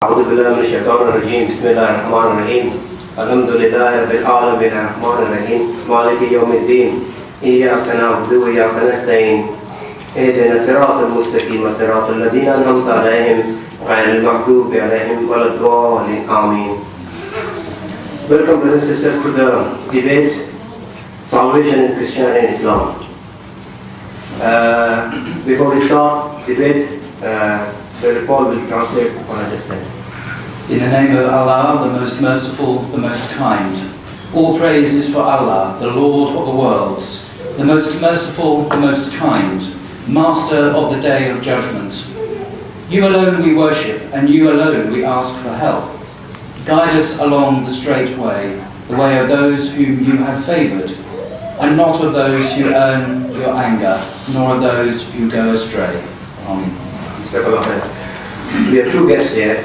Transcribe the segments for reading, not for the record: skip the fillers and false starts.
أعوذ بالله من الشيطان الرجيم بسم الله الرحمن الرحيم الحمد لله رب العالمين الرحمن الرحيم مالك يوم الدين إياك نعبد وإياك نستعين اهدنا الصراط المستقيم صراط الذين أنعمت عليهم غير المغضوب عليهم ولا الضالين آمين. Welcome brothers and sisters to the debate Salvation in Christianity and Islam. Before we start debate, V-Pol will translate for us. In the name of Allah, the most merciful, the most kind. All praise is for Allah, the Lord of the worlds, the most merciful, the most kind, Master of the Day of Judgment. You alone we worship, and you alone we ask for help. Guide us along the straight way, the way of those whom you have favoured, and not of those who earn your anger, nor of those who go astray. Amen. We have two guests here.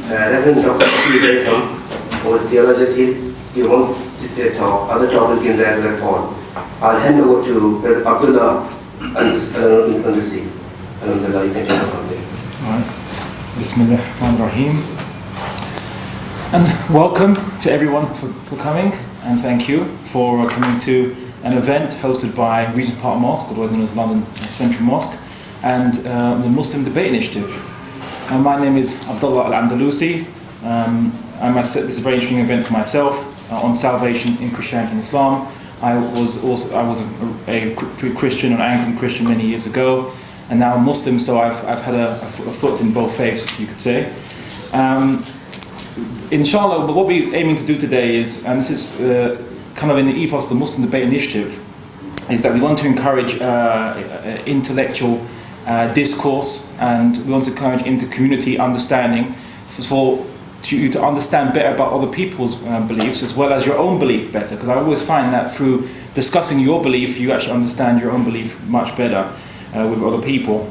Reverend Dr. Steve Latham, who is theology, you want to talk, other topic in the V-Pol. I'll hand over to Brother Abdullah and the sea. Alhamdulillah, you can take it from there. Alright. Bismillahirrahmanirrahim. And welcome to everyone for coming, and thank you for coming to an event hosted by Regent Park Mosque, otherwise known as London Central Mosque, and the Muslim Debate Initiative. My name is Abdullah Al-Andalusi. This is a very interesting event for myself on salvation in Christianity and Islam. I was a Christian, an Anglican Christian many years ago, and now I'm Muslim, so I've had a foot in both faiths, you could say. Inshallah, what we're aiming to do today is, and this is kind of in the ethos of the Muslim Debate Initiative, is that we want to encourage intellectual discourse, and we want to encourage inter-community understanding for you to understand better about other people's beliefs as well as your own belief better, because I always find that through discussing your belief you actually understand your own belief much better with other people.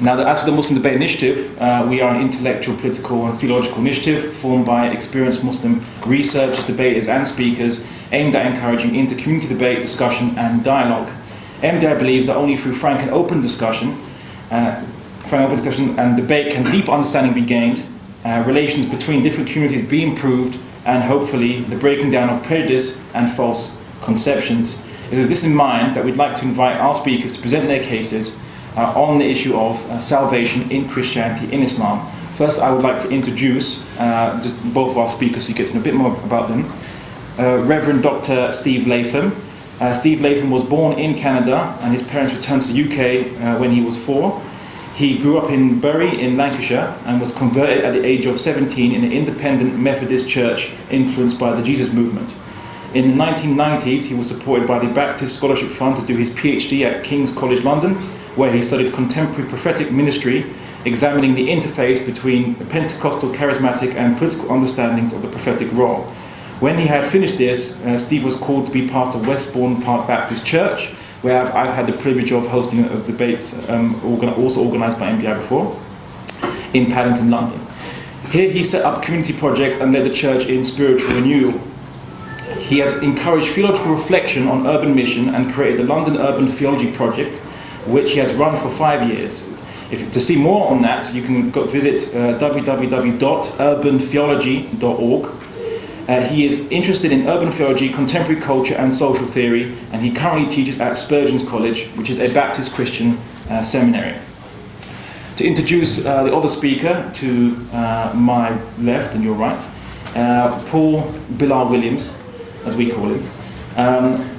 Now, as for the Muslim Debate Initiative, we are an intellectual, political and theological initiative formed by experienced Muslim researchers, debaters and speakers aimed at encouraging inter-community debate, discussion and dialogue. MDI believes that only through frank and open discussion and debate can deep understanding be gained, relations between different communities be improved, and hopefully the breaking down of prejudice and false conceptions. It is with this in mind that we'd like to invite our speakers to present their cases on the issue of salvation in Christianity in Islam. First, I would like to introduce just both of our speakers so you get to know a bit more about them. Reverend Dr. Steve Latham. Steve Latham was born in Canada, and his parents returned to the UK when he was 4. He grew up in Bury in Lancashire and was converted at the age of 17 in an independent Methodist church influenced by the Jesus movement. In the 1990s, he was supported by the Baptist Scholarship Fund to do his PhD at King's College London, where he studied contemporary prophetic ministry, examining the interface between Pentecostal, charismatic and political understandings of the prophetic role. When he had finished this, Steve was called to be part of Westbourne Park Baptist Church, where I've had the privilege of hosting debates also organised by MDI before, in Paddington, London. Here he set up community projects and led the church in spiritual renewal. He has encouraged theological reflection on urban mission and created the London Urban Theology Project, which he has run for 5 years. To see more on that, you can visit www.urbantheology.org. He is interested in urban theology, contemporary culture and social theory, and he currently teaches at Spurgeon's College, which is a Baptist Christian seminary. To introduce the other speaker to my left and your right, Paul Bilal Williams, as we call him.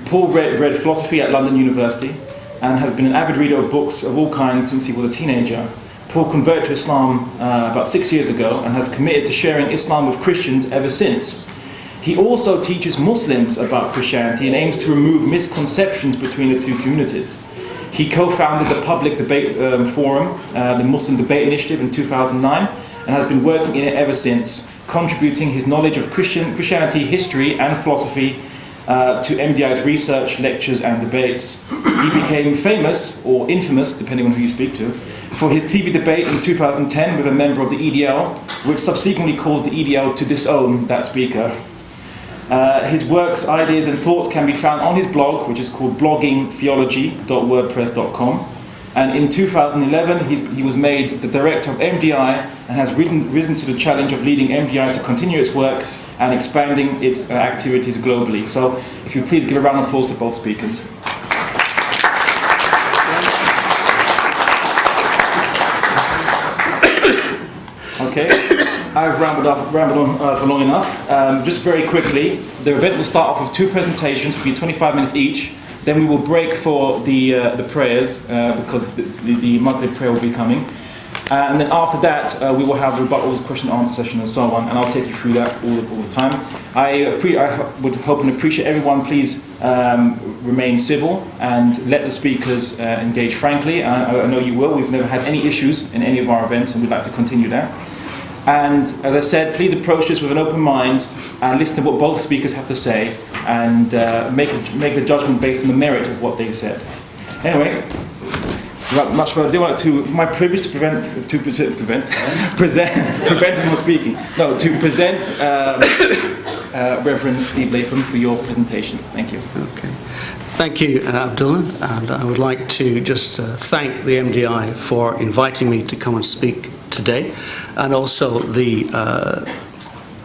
Paul read philosophy at London University and has been an avid reader of books of all kinds since he was a teenager. Paul converted to Islam about 6 years ago and has committed to sharing Islam with Christians ever since. He also teaches Muslims about Christianity and aims to remove misconceptions between the two communities. He co-founded the public debate forum, the Muslim Debate Initiative, in 2009, and has been working in it ever since, contributing his knowledge of Christianity, history and philosophy to MDI's research, lectures and debates. He became famous, or infamous, depending on who you speak to, for his TV debate in 2010 with a member of the EDL, which subsequently caused the EDL to disown that speaker. His works, ideas and thoughts can be found on his blog, which is called bloggingtheology.wordpress.com. And in 2011, he was made the director of MDI and has risen to the challenge of leading MDI to continue its work and expanding its activities globally. So if you please give a round of applause to both speakers. Okay, I've rambled on for long enough. Just very quickly, the event will start off with 2 presentations, will be 25 minutes each. Then we will break for the prayers because the monthly prayer will be coming. And then after that, we will have rebuttals, question and answer session and so on. And I'll take you through that all the time. I would hope and appreciate everyone, please remain civil and let the speakers engage frankly. I know you will. We've never had any issues in any of our events and we'd like to continue that. And as I said, please approach this with an open mind and listen to what both speakers have to say and make the judgment based on the merit of what they said. Anyway, without much further ado, my privilege to present Reverend Steve Latham for your presentation. Thank you. Okay. Thank you, Abdullah, and I would like to just thank the MDI for inviting me to come and speak today, and also the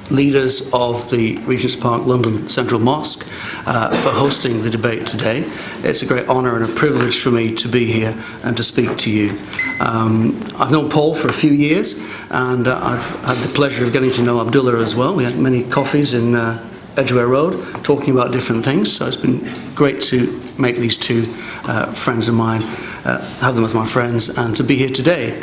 leaders of the Regent's Park London Central Mosque for hosting the debate today. It's a great honour and a privilege for me to be here and to speak to you. I've known Paul for a few years, and I've had the pleasure of getting to know Abdullah as well. We had many coffees in Edgware Road talking about different things, so it's been great to make these two friends of mine, have them as my friends, and to be here today.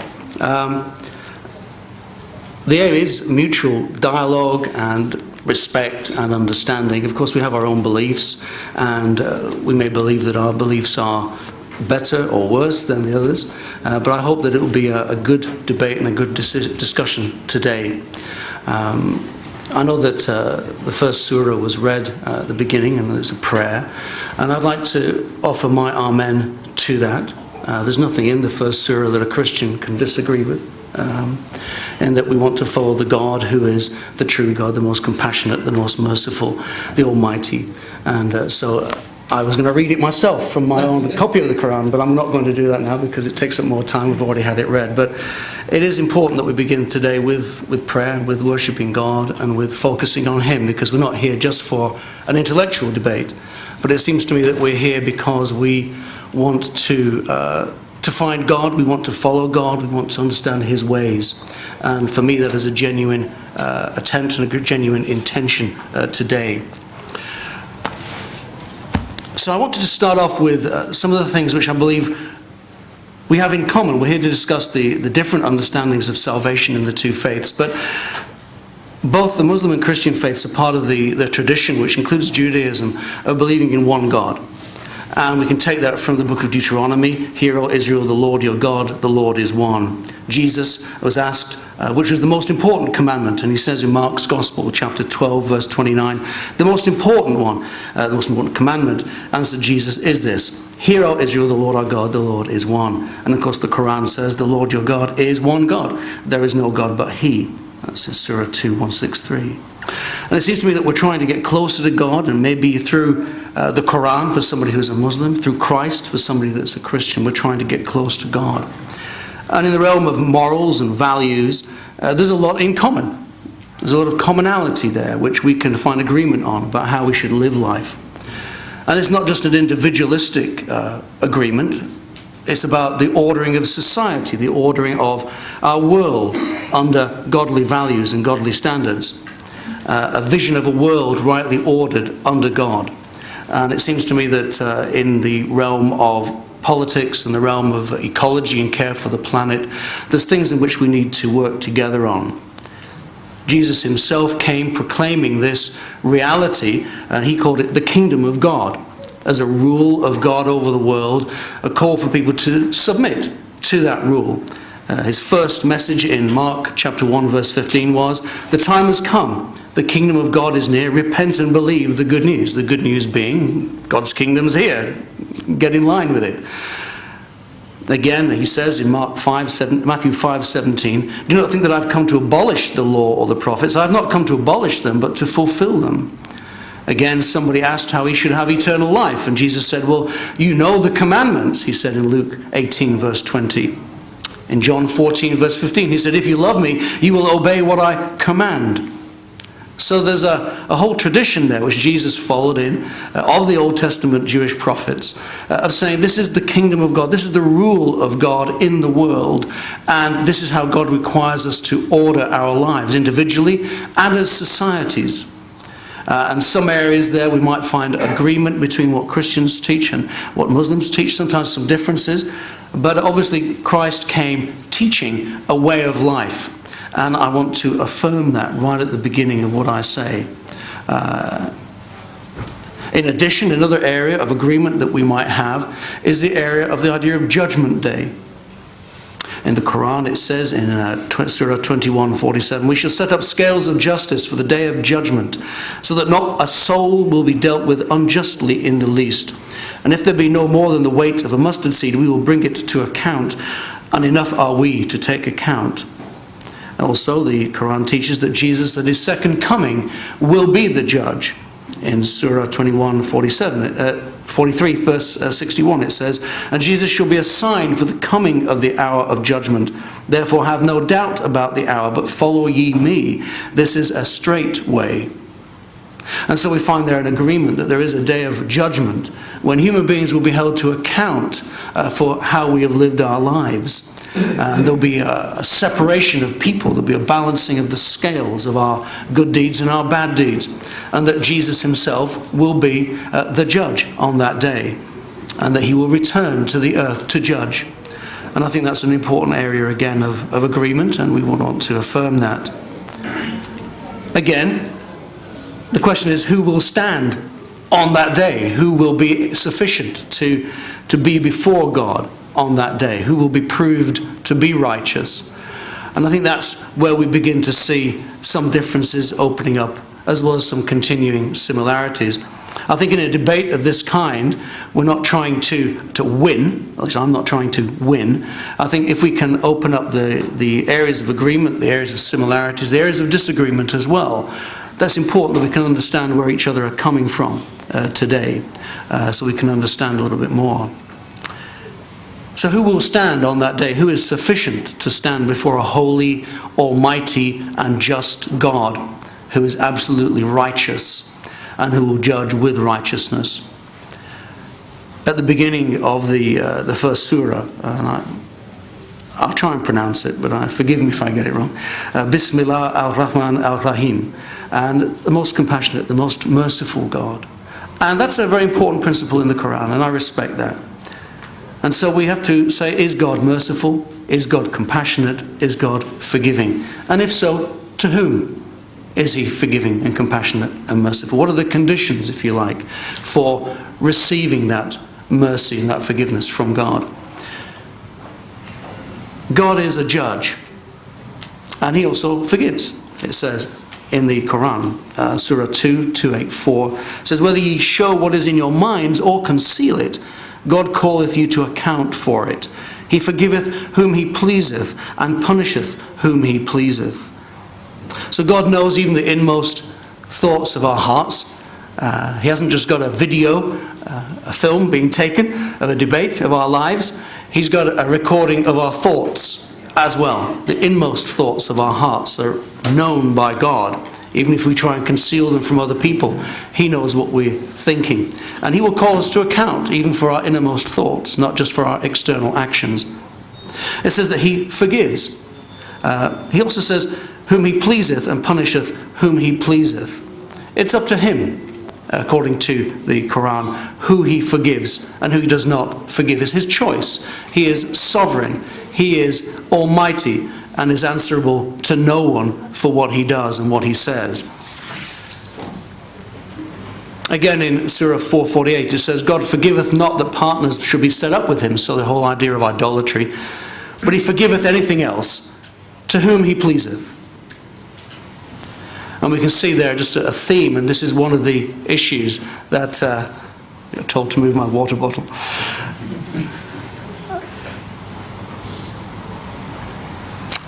The aim is mutual dialogue and respect and understanding. Of course, we have our own beliefs, and we may believe that our beliefs are better or worse than the others, but I hope that it will be a good debate and a good discussion today. I know that the first surah was read at the beginning, and there's a prayer, and I'd like to offer my amen to that. There's nothing in the first surah that a Christian can disagree with, and that we want to follow the God who is the true God, the most compassionate, the most merciful, the Almighty. And so I was going to read it myself from my own copy of the Quran, but I'm not going to do that now because it takes up more time. We've already had it read. But it is important that we begin today with prayer, with worshipping God, and with focusing on Him, because we're not here just for an intellectual debate. But it seems to me that we're here because we want to find God, we want to follow God, we want to understand His ways. And for me, that is a genuine attempt and a genuine intention today. So I wanted to start off with some of the things which I believe we have in common. We're here to discuss the different understandings of salvation in the two faiths, but both the Muslim and Christian faiths are part of the tradition, which includes Judaism, of believing in one God. And we can take that from the book of Deuteronomy. Hear, O Israel, the Lord your God, the Lord is one. Jesus was asked, which was the most important commandment, and he says in Mark's Gospel, chapter 12, verse 29, the most important one, the most important commandment, answered Jesus, is this: Hear, O Israel, the Lord our God, the Lord is one. And of course the Quran says, the Lord your God is one God. There is no God but He. That's in Surah 2, 163. And it seems to me that we're trying to get closer to God, and maybe through the Quran for somebody who's a Muslim, through Christ for somebody that's a Christian, we're trying to get close to God. And in the realm of morals and values, there's a lot in common. There's a lot of commonality there, which we can find agreement on about how we should live life. And it's not just an individualistic agreement. It's about the ordering of society, the ordering of our world under godly values and godly standards. A vision of a world rightly ordered under God. And it seems to me that in the realm of politics and the realm of ecology and care for the planet, there's things in which we need to work together on. Jesus himself came proclaiming this reality, and he called it the kingdom of God, as a rule of God over the world, a call for people to submit to that rule. His first message in Mark chapter 1 verse 15 was, the time has come, the kingdom of God is near, repent and believe the good news. The good news being, God's kingdom's here, get in line with it. Again, he says in Matthew 5:17, do not think that I've come to abolish the law or the prophets. I have not come to abolish them, but to fulfill them. Again, somebody asked how he should have eternal life, and Jesus said, well, you know the commandments, he said in Luke 18, verse 20. In John 14, verse 15, he said, if you love me, you will obey what I command. So there's a whole tradition there which Jesus followed in of the Old Testament Jewish prophets of saying this is the kingdom of God, this is the rule of God in the world, and this is how God requires us to order our lives individually and as societies. And some areas there we might find agreement between what Christians teach and what Muslims teach, sometimes some differences. But obviously Christ came teaching a way of life. And I want to affirm that right at the beginning of what I say. In addition, another area of agreement that we might have is the area of the idea of Judgment Day. In the Quran it says in Surah 21:47, we shall set up scales of justice for the day of judgment, so that not a soul will be dealt with unjustly in the least. And if there be no more than the weight of a mustard seed, we will bring it to account, and enough are we to take account. Also, the Quran teaches that Jesus at his second coming will be the judge. In Surah 43, verse 61, it says, and Jesus shall be a sign for the coming of the hour of judgment. Therefore have no doubt about the hour, but follow ye me. This is a straight way. And so we find there an agreement that there is a day of judgment when human beings will be held to account for how we have lived our lives. There'll be a separation of people. There'll be a balancing of the scales of our good deeds and our bad deeds. And that Jesus himself will be the judge on that day. And that he will return to the earth to judge. And I think that's an important area again of agreement, and we want to affirm that. Again, the question is, who will stand on that day? Who will be sufficient to be before God on that day? Who will be proved to be righteous? And I think that's where we begin to see some differences opening up, as well as some continuing similarities. I think in a debate of this kind, we're not trying to win. At least I'm not trying to win. I think if we can open up the areas of agreement, the areas of similarities, the areas of disagreement as well, that's important that we can understand where each other are coming from today, so we can understand a little bit more. So who will stand on that day? Who is sufficient to stand before a holy, almighty, and just God who is absolutely righteous and who will judge with righteousness? At the beginning of the first surah, and I'll try and pronounce it, but forgive me if I get it wrong. Bismillah ar-Rahman ar-Rahim. And the most compassionate, the most merciful God. And that's a very important principle in the Quran, and I respect that. And so we have to say, is God merciful? Is God compassionate? Is God forgiving? And if so, to whom is he forgiving and compassionate and merciful? What are the conditions, if you like, for receiving that mercy and that forgiveness from God? God is a judge, and he also forgives. It says in the Quran, Surah 2:284, says, whether ye show what is in your minds or conceal it, God calleth you to account for it. He forgiveth whom he pleaseth, and punisheth whom he pleaseth. So God knows even the inmost thoughts of our hearts. He hasn't just got a video, a film being taken of a debate of our lives. He's got a recording of our thoughts as well. The inmost thoughts of our hearts are known by God. Even if we try and conceal them from other people, he knows what we're thinking. And he will call us to account, even for our innermost thoughts, not just for our external actions. It says that he forgives. He also says, whom he pleaseth, and punisheth whom he pleaseth. It's up to him, according to the Quran, who he forgives and who he does not forgive. It's his choice. He is sovereign. He is almighty and is answerable to no one for what he does and what he says. Again in Surah 4:48 it says, God forgiveth not that partners should be set up with him, so the whole idea of idolatry, but he forgiveth anything else to whom he pleaseth. And we can see there just a theme, and this is one of the issues that I'm told to move my water bottle.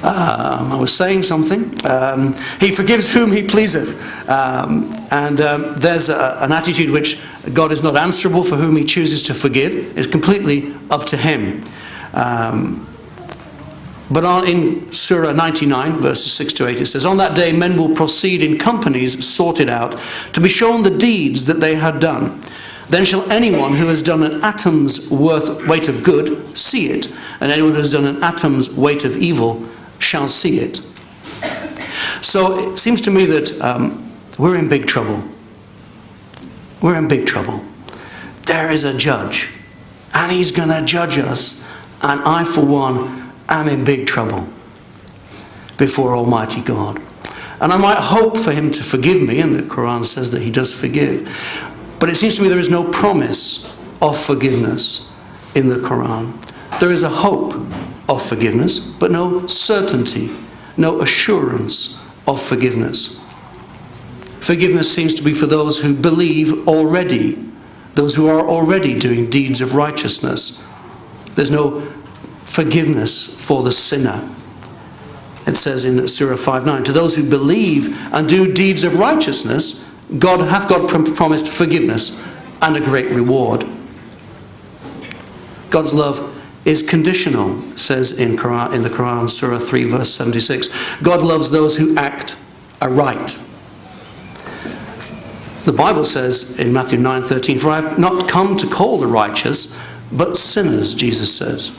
I was saying something. He forgives whom he pleaseth. There's an attitude which God is not answerable for whom he chooses to forgive. It's completely up to him. But in Surah 99, verses 6 to 8, it says, "On that day men will proceed in companies sorted out, to be shown the deeds that they had done. Then shall anyone who has done an atom's weight of good see it, and anyone who has done an atom's weight of evil shall see it." So it seems to me that we're in big trouble. We're in big trouble. There is a judge, and he's going to judge us, and I, for one, am in big trouble before Almighty God. And I might hope for him to forgive me, and the Quran says that he does forgive. But it seems to me there is no promise of forgiveness in the Quran. There is a hope of forgiveness, but no certainty, no assurance of forgiveness. Forgiveness seems to be for those who believe already, those who are already doing deeds of righteousness. There's no forgiveness for the sinner. It says in Surah 5:9, "To those who believe and do deeds of righteousness, God promised forgiveness and a great reward." God's love is conditional, it says in the Quran, Surah 3, verse 76. God loves those who act aright. The Bible says in Matthew 9:13, "For I have not come to call the righteous, but sinners," Jesus says.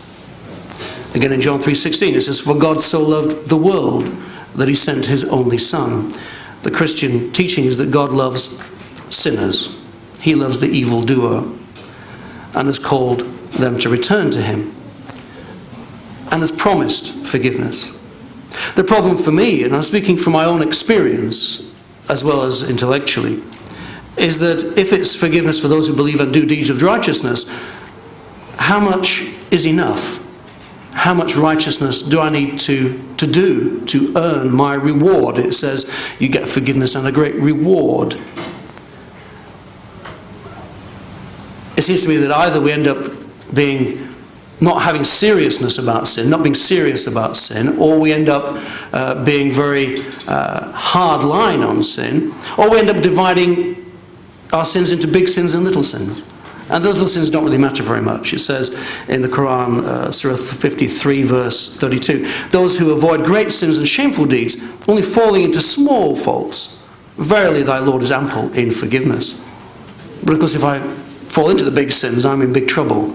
Again in John 3:16, it says, "For God so loved the world that he sent his only Son." The Christian teaching is that God loves sinners. He loves the evildoer and has called them to return to him and has promised forgiveness. The problem for me, and I'm speaking from my own experience as well as intellectually, is that if it's forgiveness for those who believe and do deeds of righteousness, how much is enough? How much righteousness do I need to do to earn my reward? It says you get forgiveness and a great reward. It seems to me that either we end up not having seriousness about sin, not being serious about sin, or we end up being very hard line on sin, or we end up dividing our sins into big sins and little sins. And the little sins don't really matter very much. It says in the Quran, Surah 53, verse 32, "Those who avoid great sins and shameful deeds, only falling into small faults, verily thy Lord is ample in forgiveness." But of course, if I fall into the big sins, I'm in big trouble.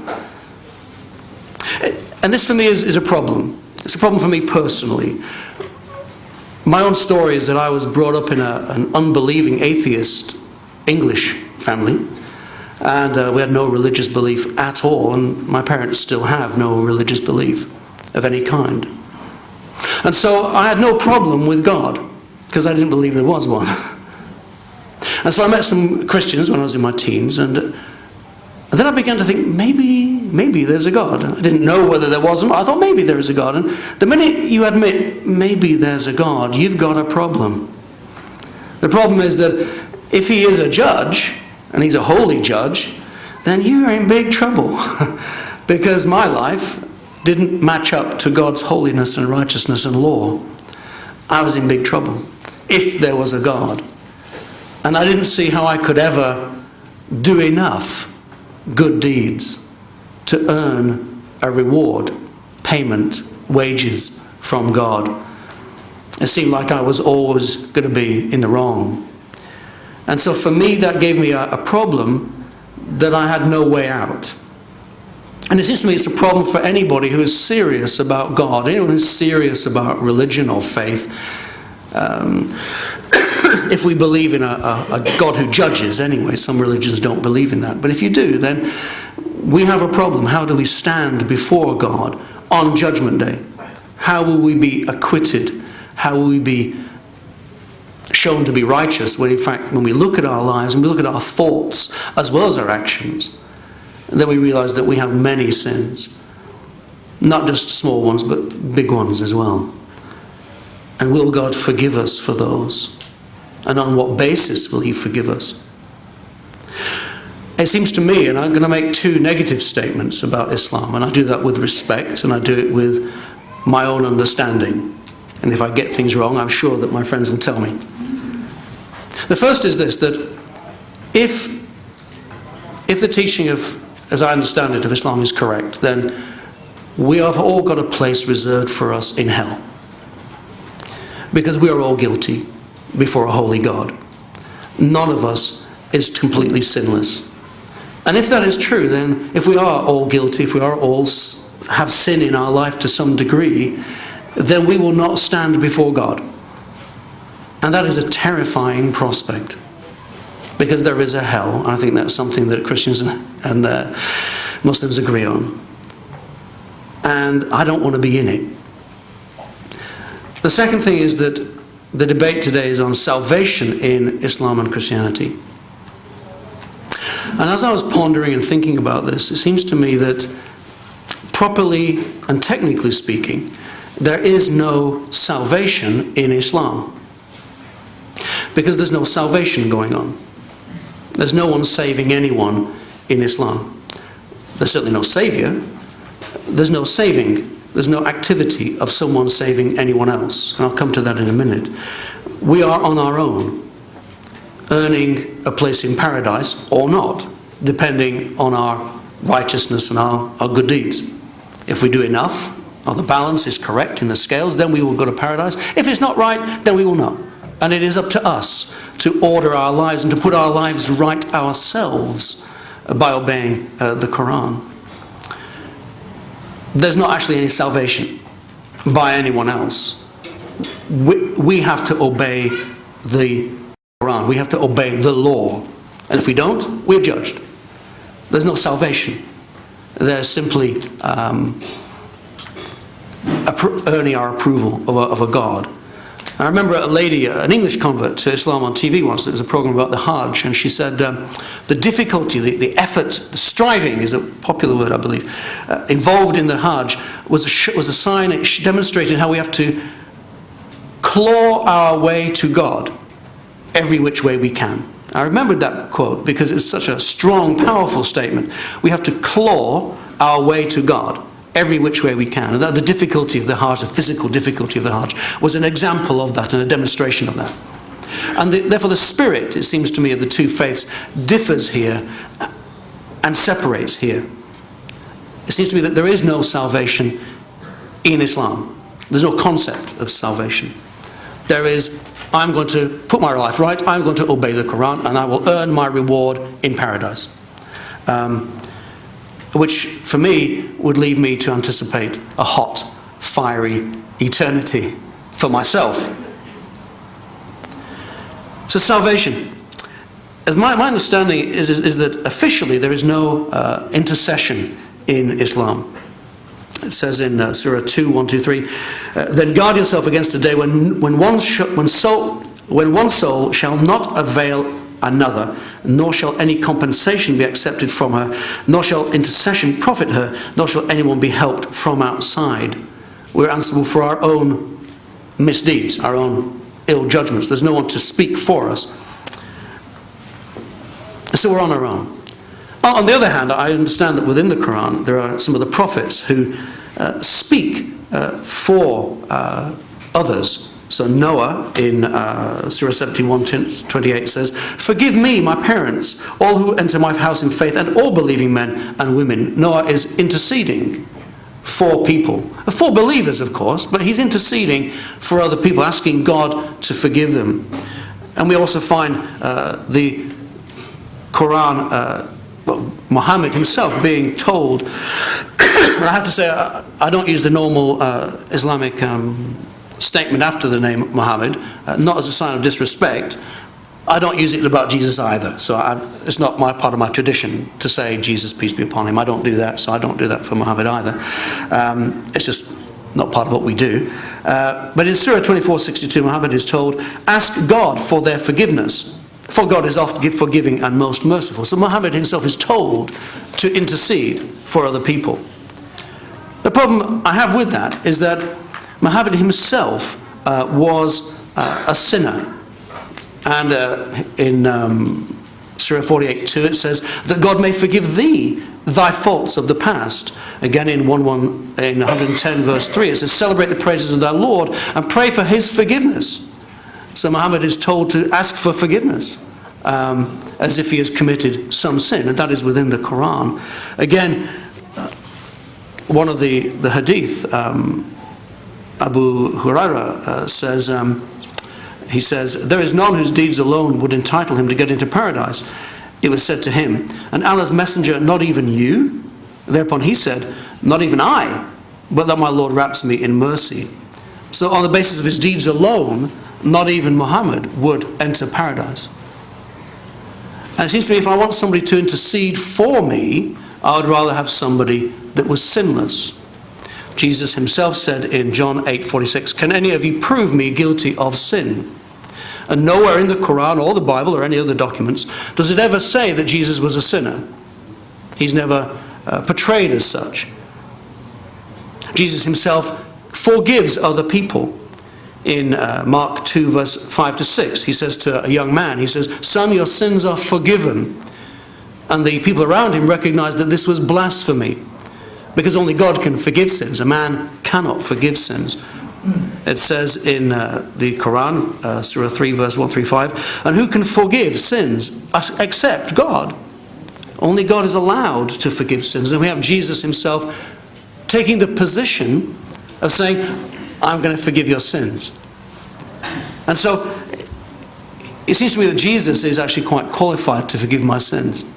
And this for me is a problem. It's a problem for me personally. My own story is that I was brought up in an unbelieving atheist English family. And we had no religious belief at all, and my parents still have no religious belief of any kind. And so I had no problem with God, because I didn't believe there was one. And so I met some Christians when I was in my teens, and then I began to think, maybe there's a God. I didn't know whether there was or not. I thought maybe there is a God. And the minute you admit maybe there's a God, you've got a problem. The problem is that if he is a judge, and he's a holy judge, then you're in big trouble. Because my life didn't match up to God's holiness and righteousness and law. I was in big trouble, if there was a God. And I didn't see how I could ever do enough good deeds to earn a reward, payment, wages from God. It seemed like I was always going to be in the wrong. And so for me, that gave me a problem that I had no way out. And it seems to me it's a problem for anybody who is serious about God, anyone who's serious about religion or faith. If we believe in a God who judges anyway, some religions don't believe in that. But if you do, then we have a problem. How do we stand before God on Judgment Day? How will we be acquitted? How will we be shown to be righteous when in fact when we look at our lives and we look at our thoughts as well as our actions, then we realize that we have many sins, not just small ones but big ones as well. And will God forgive us for those? And on what basis will he forgive us? It seems to me, and I'm going to make two negative statements about Islam, and I do that with respect and I do it with my own understanding. And if I get things wrong, I'm sure that my friends will tell me. The first is this, that if the teaching of, as I understand it, of Islam is correct, then we have all got a place reserved for us in hell. Because we are all guilty before a holy God. None of us is completely sinless. And if that is true, then if we are all guilty, if we are all have sin in our life to some degree, then we will not stand before God. And that is a terrifying prospect. Because there is a hell. And I think that's something that Christians and Muslims agree on. And I don't want to be in it. The second thing is that the debate today is on salvation in Islam and Christianity. And as I was pondering and thinking about this, it seems to me that properly and technically speaking, there is no salvation in Islam. Because there's no salvation going on. There's no one saving anyone in Islam. There's certainly no saviour. There's no saving. There's no activity of someone saving anyone else. And I'll come to that in a minute. We are on our own, earning a place in paradise or not, depending on our righteousness and our good deeds. If we do enough, or the balance is correct in the scales, then we will go to paradise. If it's not right, then we will not. And it is up to us to order our lives and to put our lives right ourselves by obeying the Quran. There's not actually any salvation by anyone else. We have to obey the Quran. We have to obey the law. And if we don't, we're judged. There's no salvation. There's simply earning our approval of a God. I remember a lady, an English convert to Islam on TV once. There was a program about the Hajj, and she said the difficulty, the effort, the striving is a popular word, I believe, involved in the Hajj was a sign. It demonstrated how we have to claw our way to God every which way we can. I remembered that quote because it's such a strong, powerful statement. We have to claw our way to God every which way we can. And that the difficulty of the Hajj, the physical difficulty of the Hajj, was an example of that and a demonstration of that. And therefore the spirit, it seems to me, of the two faiths differs here and separates here. It seems to me that there is no salvation in Islam. There's no concept of salvation. There is, I'm going to put my life right, I'm going to obey the Quran, and I will earn my reward in paradise. Which, for me, would leave me to anticipate a hot, fiery eternity for myself. So salvation. As my understanding is that officially there is no intercession in Islam. It says in Surah 2, 1, 2, 3, then guard yourself against a day when one soul shall not avail another, nor shall any compensation be accepted from her, nor shall intercession profit her, nor shall anyone be helped from outside. We're answerable for our own misdeeds, our own ill judgments. There's no one to speak for us. So we're on our own. On the other hand, I understand that within the Quran there are some of the prophets who speak for others. So Noah in Surah 71:28 says, forgive me, my parents, all who enter my house in faith, and all believing men and women. Noah is interceding for people. For believers, of course, but he's interceding for other people, asking God to forgive them. And we also find the Quran, Muhammad himself being told, and I have to say, I don't use the normal Islamic statement after the name Muhammad, not as a sign of disrespect. I don't use it about Jesus either, so it's not part of my tradition to say Jesus, peace be upon him. I don't do that, so I don't do that for Muhammad either. It's just not part of what we do. But in Surah 24:62, Muhammad is told, ask God for their forgiveness, for God is oft forgiving and most merciful. So Muhammad himself is told to intercede for other people. The problem I have with that is that Muhammad himself was a sinner. And in Surah 48:2 it says that God may forgive thee thy faults of the past Again in 110 verse 3, it says, celebrate the praises of thy Lord and pray for his forgiveness. So Muhammad is told to ask for forgiveness, as if he has committed some sin, and that is within the Quran. Again, one of the hadith, Abu Huraira says, he says, there is none whose deeds alone would entitle him to get into paradise. It was said to him, and Allah's messenger, not even you? Thereupon he said, not even I, but that my Lord wraps me in mercy. So on the basis of his deeds alone, not even Muhammad would enter paradise. And it seems to me, if I want somebody to intercede for me, I would rather have somebody that was sinless. Jesus himself said in John 8:46, can any of you prove me guilty of sin? And nowhere in the Quran or the Bible or any other documents does it ever say that Jesus was a sinner. He's never portrayed as such. Jesus himself forgives other people. In Mark 2 verse 5 to 6, he says to a young man, he says, son, your sins are forgiven. And the people around him recognized that this was blasphemy, because only God can forgive sins. A man cannot forgive sins. It says in the Quran, Surah 3 verse 135, and who can forgive sins except God? Only God is allowed to forgive sins. And we have Jesus himself taking the position of saying, I'm going to forgive your sins. And so it seems to me that Jesus is actually quite qualified to forgive my sins.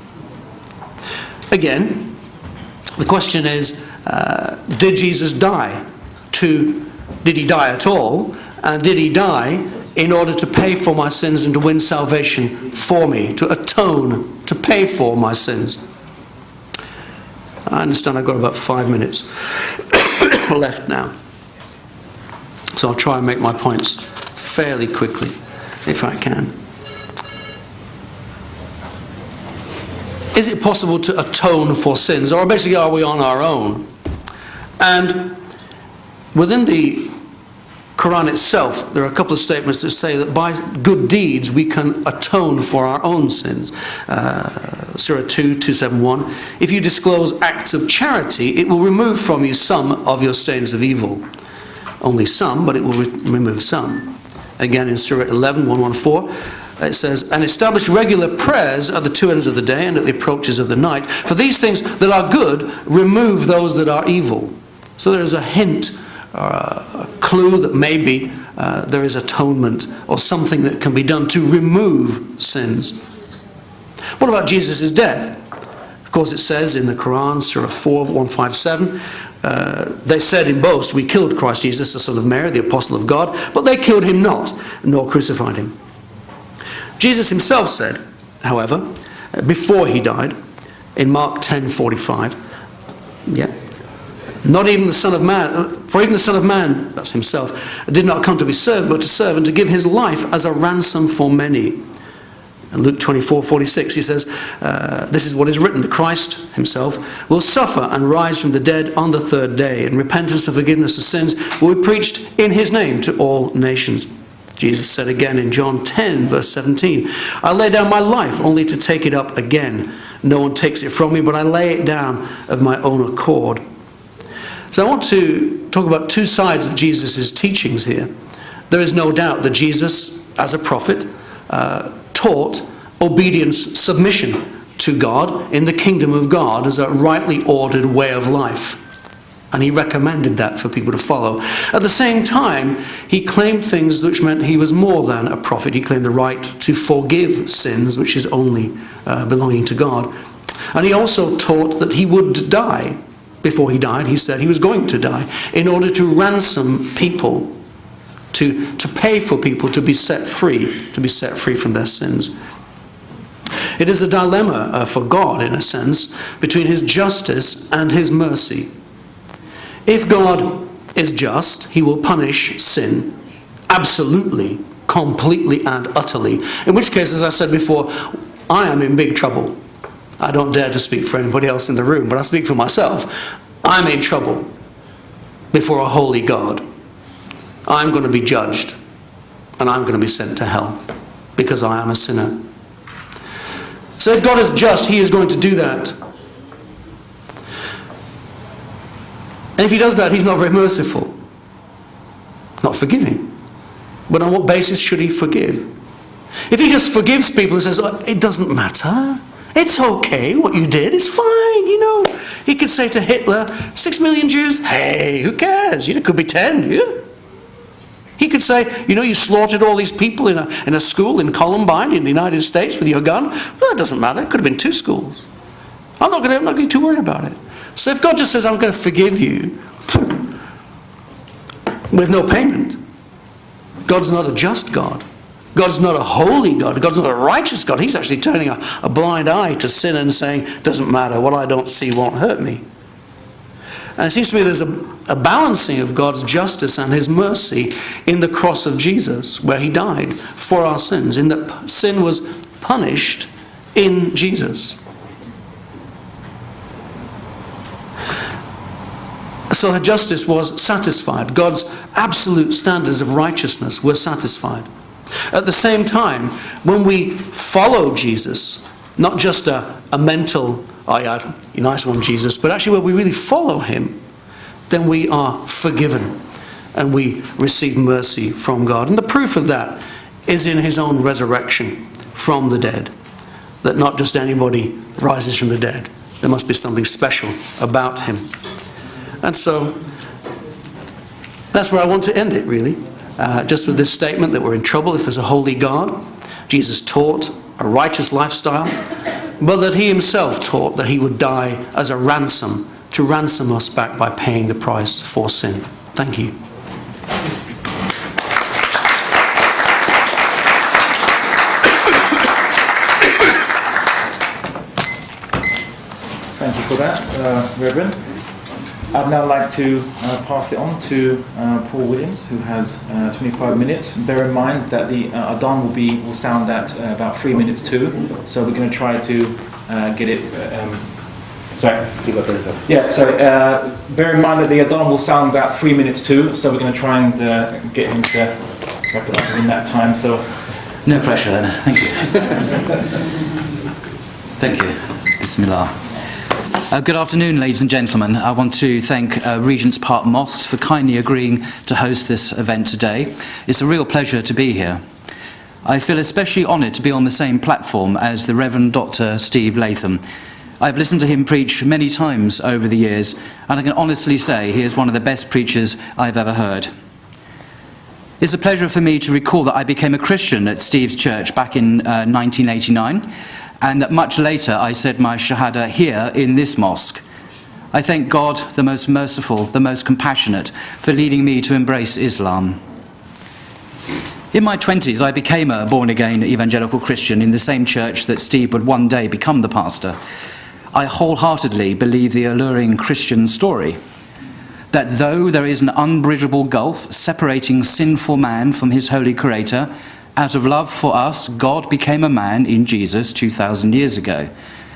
Again, the question is, did Jesus die? Did he die at all? And did he die in order to pay for my sins and to win salvation for me, to atone, to pay for my sins? I understand I've got about 5 minutes left now. So I'll try and make my points fairly quickly, if I can. Is it possible to atone for sins? Or basically, are we on our own? And within the Quran itself, there are a couple of statements that say that by good deeds we can atone for our own sins. Surah 2:271. If you disclose acts of charity, it will remove from you some of your stains of evil. Only some, but it will remove some. Again in Surah 11:114, it says, and establish regular prayers at the two ends of the day and at the approaches of the night. For these things that are good, remove those that are evil. So there is a hint, or a clue that maybe there is atonement or something that can be done to remove sins. What about Jesus' death? Of course it says in the Quran, Surah 4:157, they said in boast, we killed Christ Jesus, the son of Mary, the apostle of God, but they killed him not, nor crucified him. Jesus himself said, however, before he died, in Mark 10:45, not even the Son of Man, for even the Son of Man, that's himself, did not come to be served, but to serve and to give his life as a ransom for many. In Luke 24:46, he says, this is what is written, the Christ himself will suffer and rise from the dead on the third day, and repentance and forgiveness of sins will be preached in his name to all nations. Jesus said again in John 10 verse 17, I lay down my life only to take it up again. No one takes it from me, but I lay it down of my own accord. So I want to talk about two sides of Jesus' teachings here. There is no doubt that Jesus, as a prophet, taught obedience, submission to God in the kingdom of God as a rightly ordered way of life. And he recommended that for people to follow. At the same time, he claimed things which meant he was more than a prophet. He claimed the right to forgive sins, which is only belonging to God. And he also taught that he would die. Before he died, he said he was going to die in order to ransom people, to pay for people to be set free from their sins. It is a dilemma for God, in a sense, between his justice and his mercy. If God is just, he will punish sin absolutely, completely and utterly. In which case, as I said before, I am in big trouble. I don't dare to speak for anybody else in the room, but I speak for myself. I'm in trouble before a holy God. I'm going to be judged, and I'm going to be sent to hell because I am a sinner. So if God is just, he is going to do that. And if he does that, he's not very merciful, not forgiving. But on what basis should he forgive? If he just forgives people and says, oh, it doesn't matter, it's okay what you did, it's fine, you know. He could say to Hitler, 6 million Jews, hey, who cares? You know, it could be 10, yeah. He could say, you know, you slaughtered all these people in a school in Columbine in the United States with your gun. Well, that doesn't matter. It could have been 2 schools. I'm not going to be too worried about it. So if God just says, I'm going to forgive you with no payment, God's not a just God. God's not a holy God. God's not a righteous God. He's actually turning a blind eye to sin and saying, doesn't matter, what I don't see won't hurt me. And it seems to me there's a balancing of God's justice and his mercy in the cross of Jesus, where he died for our sins, in that sin was punished in Jesus. So her justice was satisfied. God's absolute standards of righteousness were satisfied. At the same time, when we follow Jesus, not just a mental, oh yeah, you're nice one, Jesus, but actually when we really follow him, then we are forgiven and we receive mercy from God. And the proof of that is in his own resurrection from the dead. That not just anybody rises from the dead. There must be something special about him. And so that's where I want to end it, really. Just with this statement that we're in trouble if there's a holy God. Jesus taught a righteous lifestyle, but that he himself taught that he would die as a ransom, to ransom us back by paying the price for sin. Thank you. Thank you for that, Reverend. I'd now like to pass it on to Paul Williams, who has 25 minutes. Bear in mind that the Adhan will sound at about 3 minutes too, so we're going to try to get it. Sorry. Yeah. Sorry. Bear in mind that the Adhan will sound about 3 minutes too, so we're going to try and get him to wrap it up in that time. So. No pressure then. Thank you. Thank you. Bismillah. Good afternoon, ladies and gentlemen. I want to thank Regent's Park Mosques for kindly agreeing to host this event today. It's a real pleasure to be here. I feel especially honoured to be on the same platform as the Reverend Dr. Steve Latham. I've listened to him preach many times over the years, and I can honestly say he is one of the best preachers I've ever heard. It's a pleasure for me to recall that I became a Christian at Steve's church back in 1989, and that much later I said my Shahada here in this mosque. I thank God, the most merciful, the most compassionate, for leading me to embrace Islam. In my 20s, I became a born-again evangelical Christian in the same church that Steve would one day become the pastor. I wholeheartedly believe the alluring Christian story, that though there is an unbridgeable gulf separating sinful man from his holy Creator, out of love for us, God became a man in Jesus 2,000 years ago.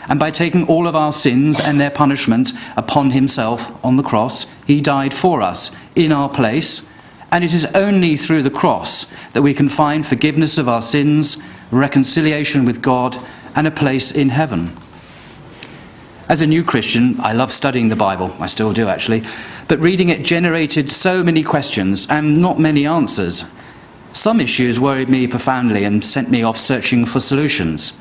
And by taking all of our sins and their punishment upon himself on the cross, he died for us in our place. And it is only through the cross that we can find forgiveness of our sins, reconciliation with God, and a place in heaven. As a new Christian, I love studying the Bible. I still do, actually. But reading it generated so many questions and not many answers. Some issues worried me profoundly and sent me off searching for solutions.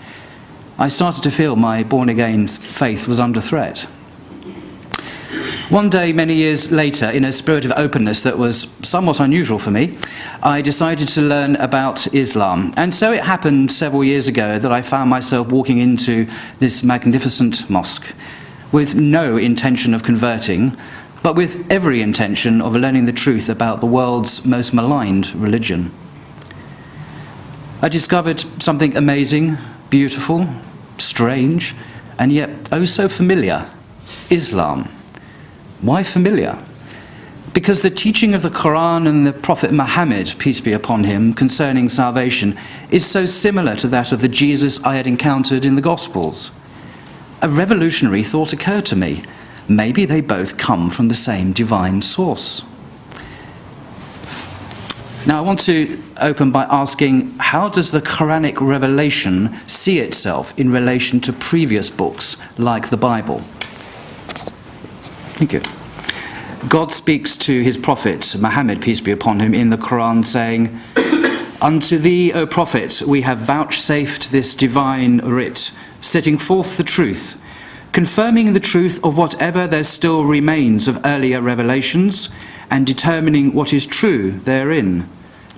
I started to feel my born-again faith was under threat. One day, many years later, in a spirit of openness that was somewhat unusual for me, I decided to learn about Islam. And so it happened several years ago that I found myself walking into this magnificent mosque with no intention of converting, but with every intention of learning the truth about the world's most maligned religion. I discovered something amazing, beautiful, strange, and yet oh so familiar: Islam. Why familiar? Because the teaching of the Quran and the Prophet Muhammad, peace be upon him, concerning salvation is so similar to that of the Jesus I had encountered in the Gospels. A revolutionary thought occurred to me. Maybe they both come from the same divine source. Now I want to open by asking, how does the Quranic revelation see itself in relation to previous books like the Bible? Thank you. God speaks to his prophet, Muhammad, peace be upon him, in the Quran saying, "Unto thee, O prophet, we have vouchsafed this divine writ, setting forth the truth, confirming the truth of whatever there still remains of earlier revelations, and determining what is true therein.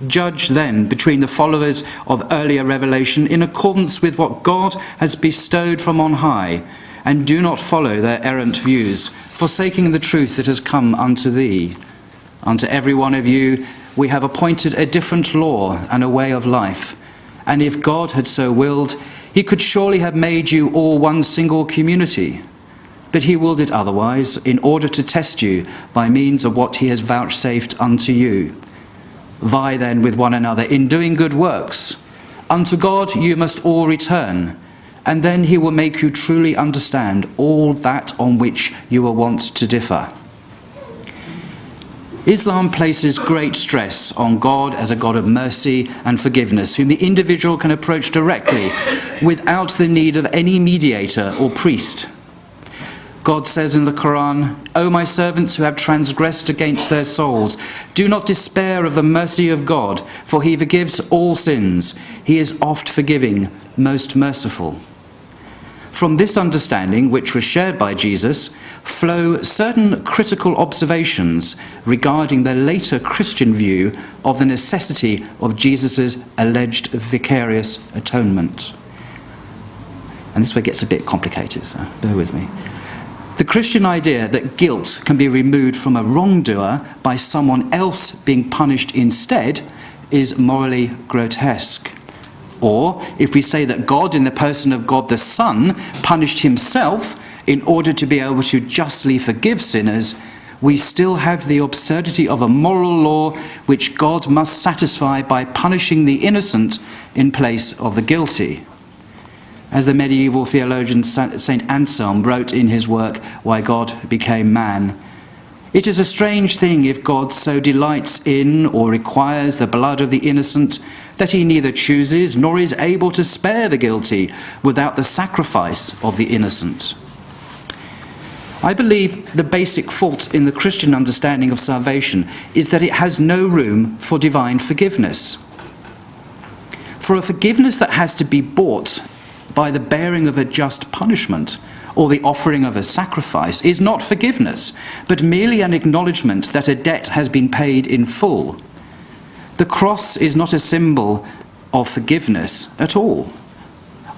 Judge then between the followers of earlier revelation in accordance with what God has bestowed from on high, and do not follow their errant views, forsaking the truth that has come unto thee. Unto every one of you we have appointed a different law and a way of life, and if God had so willed, he could surely have made you all one single community. But he willed it otherwise, in order to test you by means of what he has vouchsafed unto you. Vie then with one another in doing good works. Unto God you must all return, and then he will make you truly understand all that on which you were wont to differ." Islam places great stress on God as a God of mercy and forgiveness, whom the individual can approach directly without the need of any mediator or priest. God says in the Quran, "O my servants who have transgressed against their souls, do not despair of the mercy of God, for he forgives all sins. He is oft forgiving, most merciful." From this understanding, which was shared by Jesus, flow certain critical observations regarding the later Christian view of the necessity of Jesus' alleged vicarious atonement. And this way gets a bit complicated, so bear with me. The Christian idea that guilt can be removed from a wrongdoer by someone else being punished instead is morally grotesque. Or, if we say that God, in the person of God the Son, punished himself in order to be able to justly forgive sinners, we still have the absurdity of a moral law which God must satisfy by punishing the innocent in place of the guilty. As the medieval theologian St. Anselm wrote in his work, Why God Became Man, "It is a strange thing if God so delights in or requires the blood of the innocent that he neither chooses nor is able to spare the guilty without the sacrifice of the innocent." I believe the basic fault in the Christian understanding of salvation is that it has no room for divine forgiveness. For a forgiveness that has to be bought by the bearing of a just punishment or the offering of a sacrifice is not forgiveness, but merely an acknowledgement that a debt has been paid in full. The cross is not a symbol of forgiveness at all.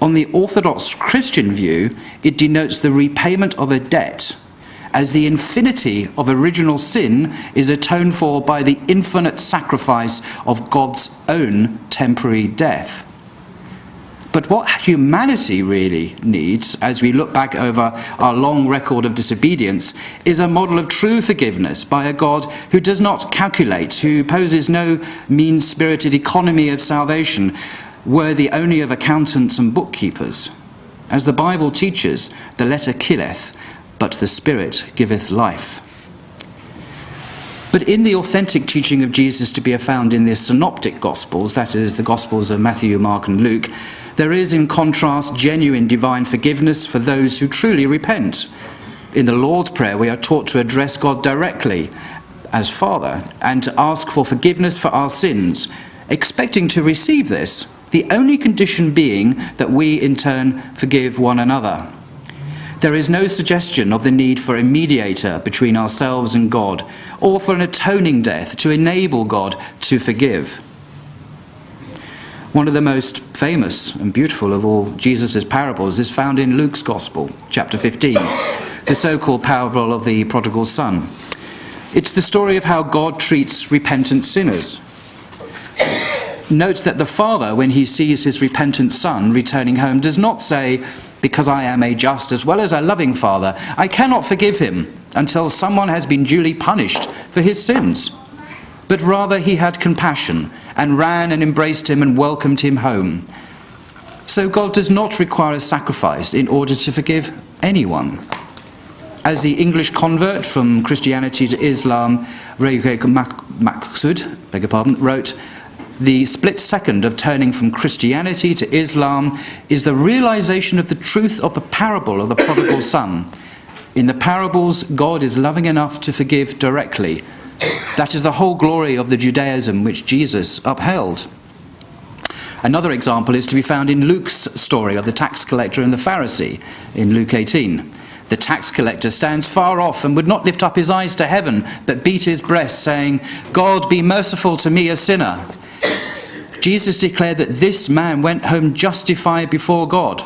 On the Orthodox Christian view, it denotes the repayment of a debt, as the infinity of original sin is atoned for by the infinite sacrifice of God's own temporary death. But what humanity really needs, as we look back over our long record of disobedience, is a model of true forgiveness by a God who does not calculate, who poses no mean-spirited economy of salvation, worthy only of accountants and bookkeepers. As the Bible teaches, the letter killeth, but the Spirit giveth life. But in the authentic teaching of Jesus to be found in the synoptic Gospels, that is, the Gospels of Matthew, Mark and Luke, there is, in contrast, genuine divine forgiveness for those who truly repent. In the Lord's Prayer, we are taught to address God directly as Father and to ask for forgiveness for our sins, expecting to receive this, the only condition being that we, in turn, forgive one another. There is no suggestion of the need for a mediator between ourselves and God, or for an atoning death to enable God to forgive. One of the most famous and beautiful of all Jesus' parables is found in Luke's Gospel, chapter 15, the so-called parable of the prodigal son. It's the story of how God treats repentant sinners. Note that the father, when he sees his repentant son returning home, does not say, "Because I am a just as well as a loving father, I cannot forgive him until someone has been duly punished for his sins." But rather he had compassion and ran and embraced him and welcomed him home. So God does not require a sacrifice in order to forgive anyone. As the English convert from Christianity to Islam, Maksud, wrote, "The split second of turning from Christianity to Islam is the realization of the truth of the parable of the prodigal son. In the parables, God is loving enough to forgive directly. That is the whole glory of the Judaism which Jesus upheld. Another example is to be found in Luke's story of the tax collector and the Pharisee in Luke 18. The tax collector stands far off and would not lift up his eyes to heaven, but beat his breast, saying, "God, be merciful to me, a sinner." Jesus declared that this man went home justified before God.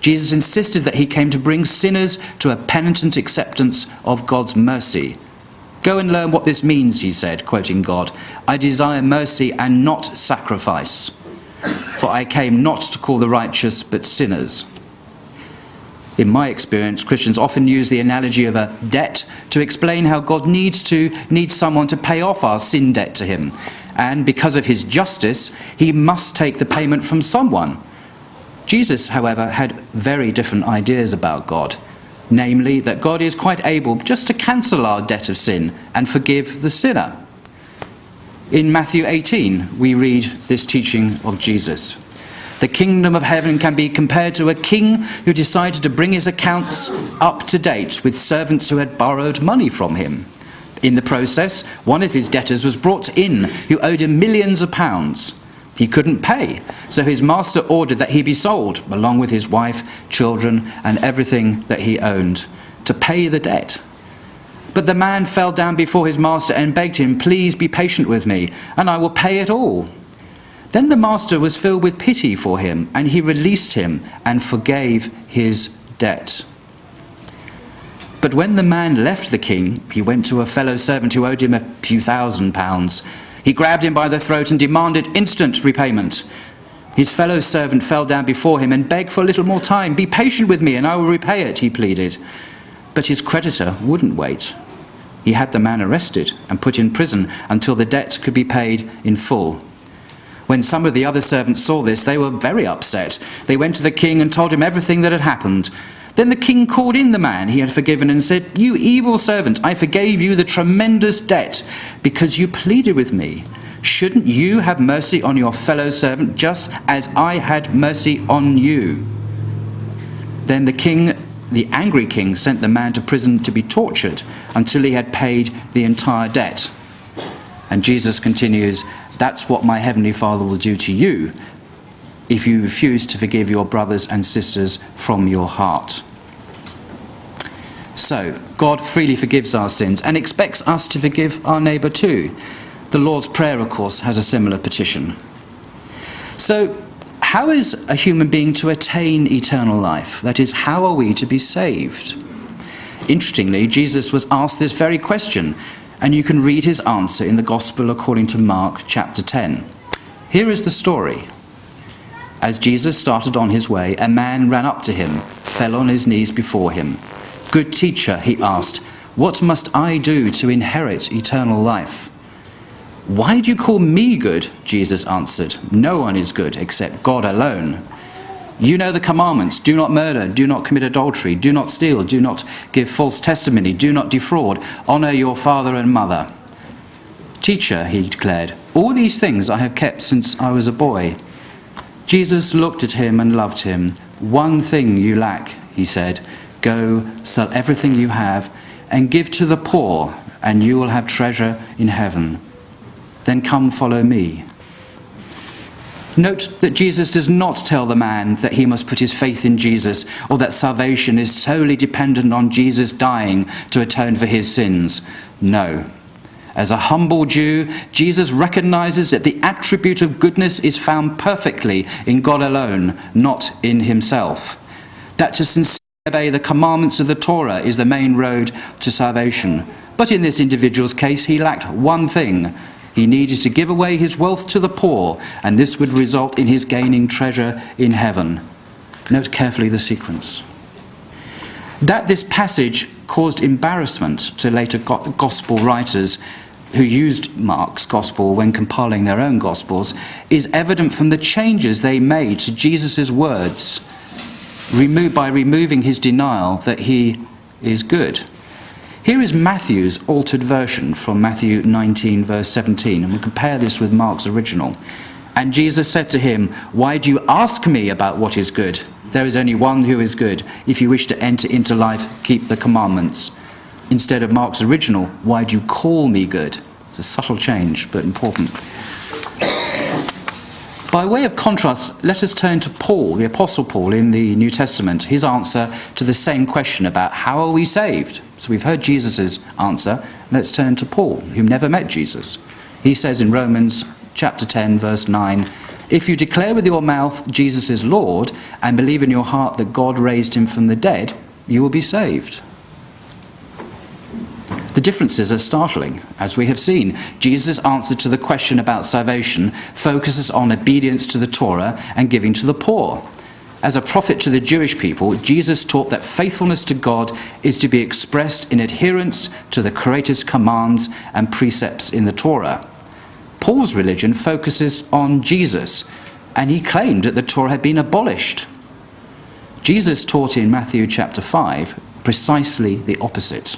Jesus insisted that he came to bring sinners to a penitent acceptance of God's mercy. "Go and learn what this means," he said, quoting God. "I desire mercy and not sacrifice, for I came not to call the righteous but sinners." In my experience, Christians often use the analogy of a debt to explain how God needs someone to pay off our sin debt to him. And because of his justice, he must take the payment from someone. Jesus, however, had very different ideas about God. Namely, that God is quite able just to cancel our debt of sin and forgive the sinner. In Matthew 18, we read this teaching of Jesus. "The kingdom of heaven can be compared to a king who decided to bring his accounts up to date with servants who had borrowed money from him. In the process, one of his debtors was brought in who owed him millions of pounds. He couldn't pay, so his master ordered that he be sold, along with his wife, children, and everything that he owned, to pay the debt. But the man fell down before his master and begged him, 'Please be patient with me, and I will pay it all.' Then the master was filled with pity for him, and he released him and forgave his debt. But when the man left the king, he went to a fellow servant who owed him a few £1,000s. He grabbed him by the throat and demanded instant repayment. His fellow servant fell down before him and begged for a little more time. 'Be patient with me and I will repay it,' he pleaded. But his creditor wouldn't wait. He had the man arrested and put in prison until the debt could be paid in full. When some of the other servants saw this, they were very upset. They went to the king and told him everything that had happened. Then the king called in the man he had forgiven and said, 'You evil servant, I forgave you the tremendous debt because you pleaded with me. Shouldn't you have mercy on your fellow servant just as I had mercy on you?' Then the angry king sent the man to prison to be tortured until he had paid the entire debt." And Jesus continues, "That's what my heavenly Father will do to you if you refuse to forgive your brothers and sisters from your heart." So, God freely forgives our sins and expects us to forgive our neighbour too. The Lord's Prayer, of course, has a similar petition. So, how is a human being to attain eternal life? That is, how are we to be saved? Interestingly, Jesus was asked this very question, and you can read his answer in the Gospel according to Mark chapter 10. Here is the story. As Jesus started on his way, a man ran up to him, fell on his knees before him. "Good teacher," he asked, "what must I do to inherit eternal life?" "Why do you call me good?" Jesus answered. "No one is good except God alone. You know the commandments: do not murder, do not commit adultery, do not steal, do not give false testimony, do not defraud, honor your father and mother." "Teacher," he declared, "all these things I have kept since I was a boy." Jesus looked at him and loved him. "One thing you lack," he said. "Go, sell everything you have and give to the poor, and you will have treasure in heaven. Then come follow me." Note that Jesus does not tell the man that he must put his faith in Jesus or that salvation is solely dependent on Jesus dying to atone for his sins. No. As a humble Jew, Jesus recognizes that the attribute of goodness is found perfectly in God alone, not in himself. That to sincerely obey the commandments of the Torah is the main road to salvation. But in this individual's case, he lacked one thing. He needed to give away his wealth to the poor, and this would result in his gaining treasure in heaven. Note carefully the sequence. That this passage caused embarrassment to later gospel writers who used Mark's gospel when compiling their own gospels is evident from the changes they made to Jesus' words by removing his denial that he is good. Here is Matthew's altered version from Matthew 19, verse 17, and we compare this with Mark's original. "And Jesus said to him, 'Why do you ask me about what is good? There is only one who is good. If you wish to enter into life, keep the commandments. Instead of Mark's original, why do you call me good? It's a subtle change, but important. By way of contrast, let us turn to Paul, the Apostle Paul in the New Testament, his answer to the same question about how are we saved? So we've heard Jesus' answer. Let's turn to Paul, who never met Jesus. He says in Romans chapter 10, verse 9, if you declare with your mouth Jesus is Lord and believe in your heart that God raised him from the dead, you will be saved. The differences are startling, as we have seen. Jesus' answer to the question about salvation focuses on obedience to the Torah and giving to the poor. As a prophet to the Jewish people, Jesus taught that faithfulness to God is to be expressed in adherence to the Creator's commands and precepts in the Torah. Paul's religion focuses on Jesus, and he claimed that the Torah had been abolished. Jesus taught in Matthew chapter 5 precisely the opposite.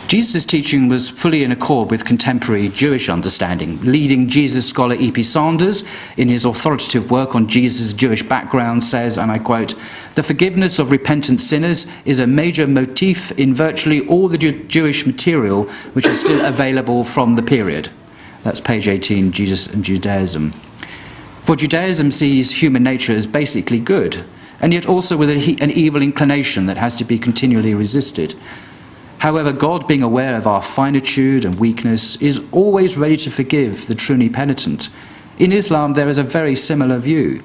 Jesus' teaching was fully in accord with contemporary Jewish understanding. Leading Jesus scholar E.P. Sanders, in his authoritative work on Jesus' Jewish background, says, and I quote, the forgiveness of repentant sinners is a major motif in virtually all the Jewish material which is still available from the period. That's page 18, Jesus and Judaism. For Judaism sees human nature as basically good, and yet also with an evil inclination that has to be continually resisted. However, God, being aware of our finitude and weakness, is always ready to forgive the truly penitent. In Islam, there is a very similar view.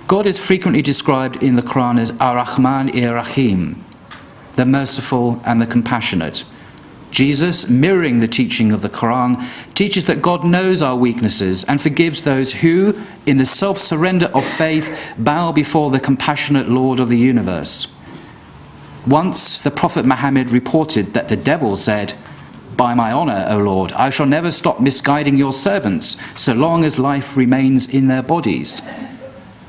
God is frequently described in the Quran as Ar-Rahman Ir-Rahim, the merciful and the compassionate. Jesus, mirroring the teaching of the Quran, teaches that God knows our weaknesses and forgives those who, in the self-surrender of faith, bow before the compassionate Lord of the universe. Once the Prophet Muhammad reported that the devil said, by my honour, O Lord, I shall never stop misguiding your servants so long as life remains in their bodies.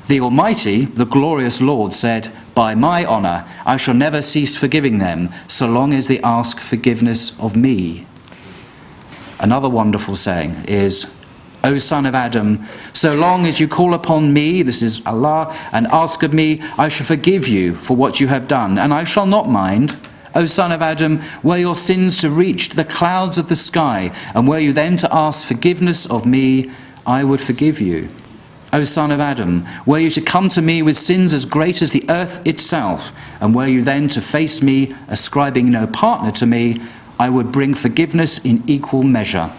The Almighty, the glorious Lord, said, by my honour, I shall never cease forgiving them so long as they ask forgiveness of me. Another wonderful saying is, O son of Adam, so long as you call upon me, this is Allah, and ask of me, I shall forgive you for what you have done, and I shall not mind. O son of Adam, were your sins to reach the clouds of the sky, and were you then to ask forgiveness of me, I would forgive you. O son of Adam, were you to come to me with sins as great as the earth itself, and were you then to face me, ascribing no partner to me, I would bring forgiveness in equal measure.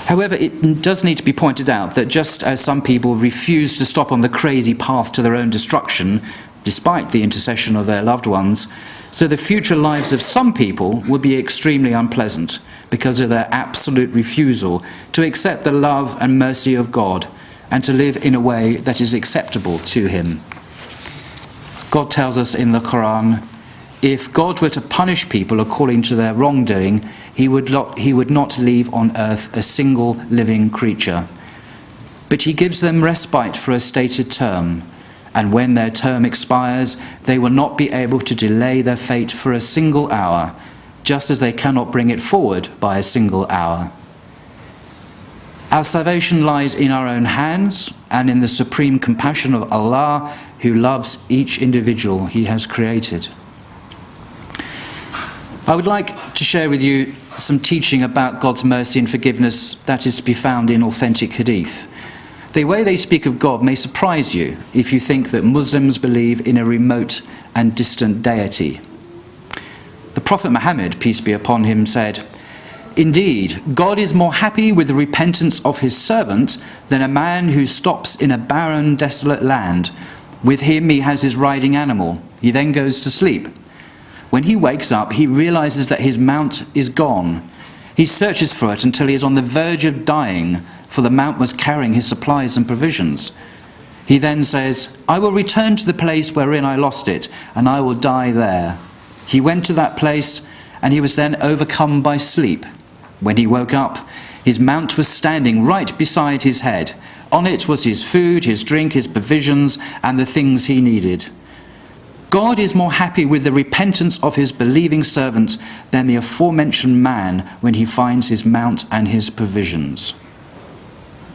However, it does need to be pointed out that just as some people refuse to stop on the crazy path to their own destruction, despite the intercession of their loved ones, so the future lives of some people will be extremely unpleasant because of their absolute refusal to accept the love and mercy of God and to live in a way that is acceptable to him. God tells us in the Quran, if God were to punish people according to their wrongdoing, he would not leave on earth a single living creature. But he gives them respite for a stated term, and when their term expires, they will not be able to delay their fate for a single hour, just as they cannot bring it forward by a single hour. Our salvation lies in our own hands and in the supreme compassion of Allah, who loves each individual he has created. I would like to share with you some teaching about God's mercy and forgiveness that is to be found in authentic hadith. The way they speak of God may surprise you if you think that Muslims believe in a remote and distant deity. The Prophet Muhammad, peace be upon him, said, indeed, God is more happy with the repentance of his servant than a man who stops in a barren, desolate land. With him he has his riding animal. He then goes to sleep. When he wakes up, he realizes that his mount is gone. He searches for it until he is on the verge of dying, for the mount was carrying his supplies and provisions. He then says, I will return to the place wherein I lost it, and I will die there. He went to that place, and he was then overcome by sleep. When he woke up, his mount was standing right beside his head. On it was his food, his drink, his provisions, and the things he needed. God is more happy with the repentance of his believing servant than the aforementioned man when he finds his mount and his provisions.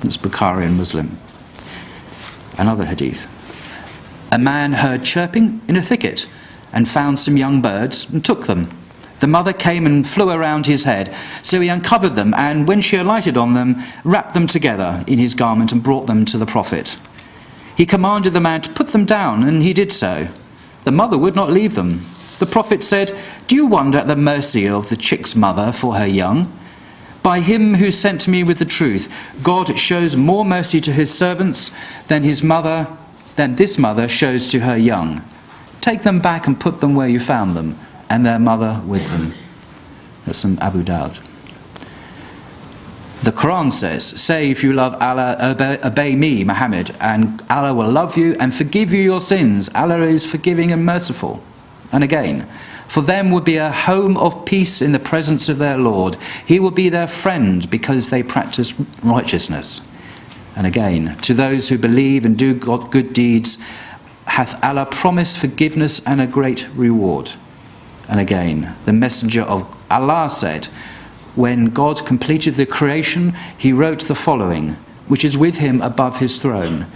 That's Bukhari and Muslim. Another hadith. A man heard chirping in a thicket and found some young birds and took them. The mother came and flew around his head, so he uncovered them, and when she alighted on them, wrapped them together in his garment and brought them to the Prophet. He commanded the man to put them down, and he did so. The mother would not leave them. The Prophet said, "Do you wonder at the mercy of the chick's mother for her young? By him who sent me with the truth, God shows more mercy to his servants than this mother shows to her young. Take them back and put them where you found them, and their mother with them." That's from Abu Dawud. The Quran says, "Say if you love Allah, obey me, Muhammad, and Allah will love you and forgive you your sins. Allah is forgiving and merciful." And again, "For them will be a home of peace in the presence of their Lord. He will be their friend because they practice righteousness." And again, "To those who believe and do good deeds, hath Allah promised forgiveness and a great reward." And again, the Messenger of Allah said, when God completed the creation, he wrote the following, which is with him above his throne: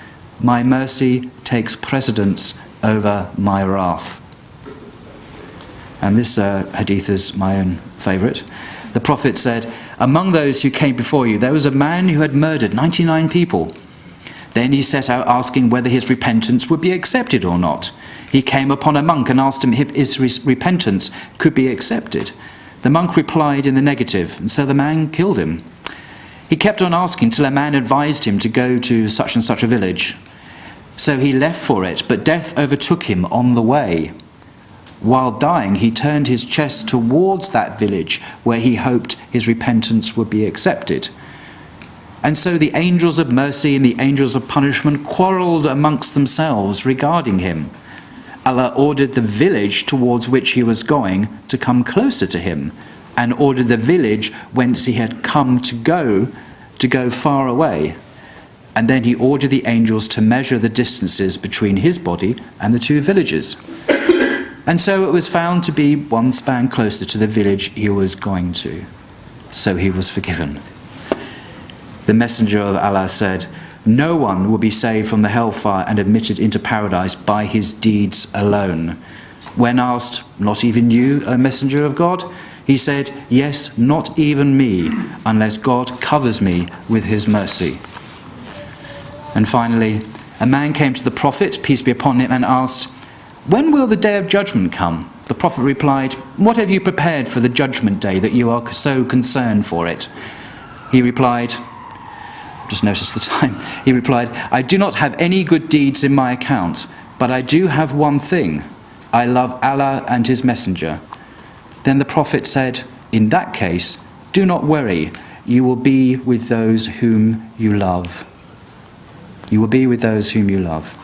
"My mercy takes precedence over my wrath." And this hadith is my own favourite. The Prophet said, "Among those who came before you, there was a man who had murdered 99 people. Then he set out asking whether his repentance would be accepted or not. He came upon a monk and asked him if his repentance could be accepted. The monk replied in the negative, and so the man killed him. He kept on asking till a man advised him to go to such and such a village. So he left for it, but death overtook him on the way. While dying, he turned his chest towards that village where he hoped his repentance would be accepted. And so the angels of mercy and the angels of punishment quarrelled amongst themselves regarding him. Allah ordered the village towards which he was going to come closer to him, and ordered the village whence he had come to go far away. And then he ordered the angels to measure the distances between his body and the two villages. And so it was found to be one span closer to the village he was going to. So he was forgiven. The Messenger of Allah said, "No one will be saved from the hellfire and admitted into paradise by his deeds alone." When asked, "Not even you, O Messenger of God?" he said, "Yes, not even me, unless God covers me with his mercy." And finally, a man came to the Prophet, peace be upon him, and asked, "When will the day of judgment come?" The Prophet replied, "What have you prepared for the judgment day that you are so concerned for it?" He replied, just noticed the time, he replied, "I do not have any good deeds in my account, but I do have one thing. I love Allah and his messenger." Then the Prophet said, "In that case, do not worry, you will be with those whom you love." You will be with those whom you love.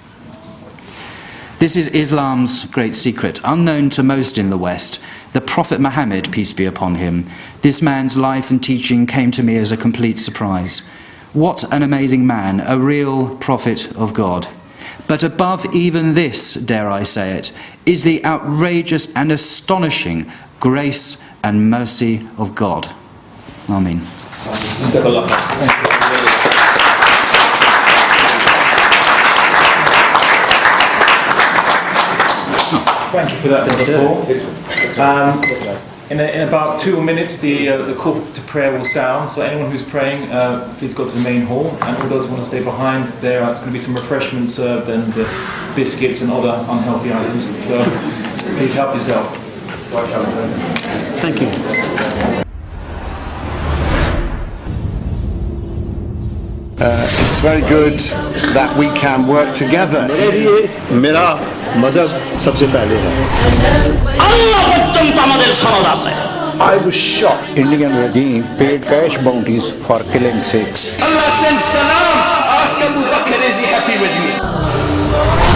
This is Islam's great secret, unknown to most in the West. The Prophet Muhammad, peace be upon him, this man's life and teaching came to me as a complete surprise. What an amazing man, a real prophet of God. But above even this, dare I say it, is the outrageous and astonishing grace and mercy of God. Amen. Thank you for that, Brother Paul. In about 2 minutes, the call to prayer will sound. So anyone who's praying, please go to the main hall. And all those who want to stay behind, there's going to be some refreshments served and biscuits and other unhealthy items. So please help yourself. Thank you. It's very good that we can work together. मेरा मजहब सबसे पहले है I was shocked. Indian regime paid cash bounties for killing Sikhs. Allah sent salam. Ask Abu Bakr, is he happy with me?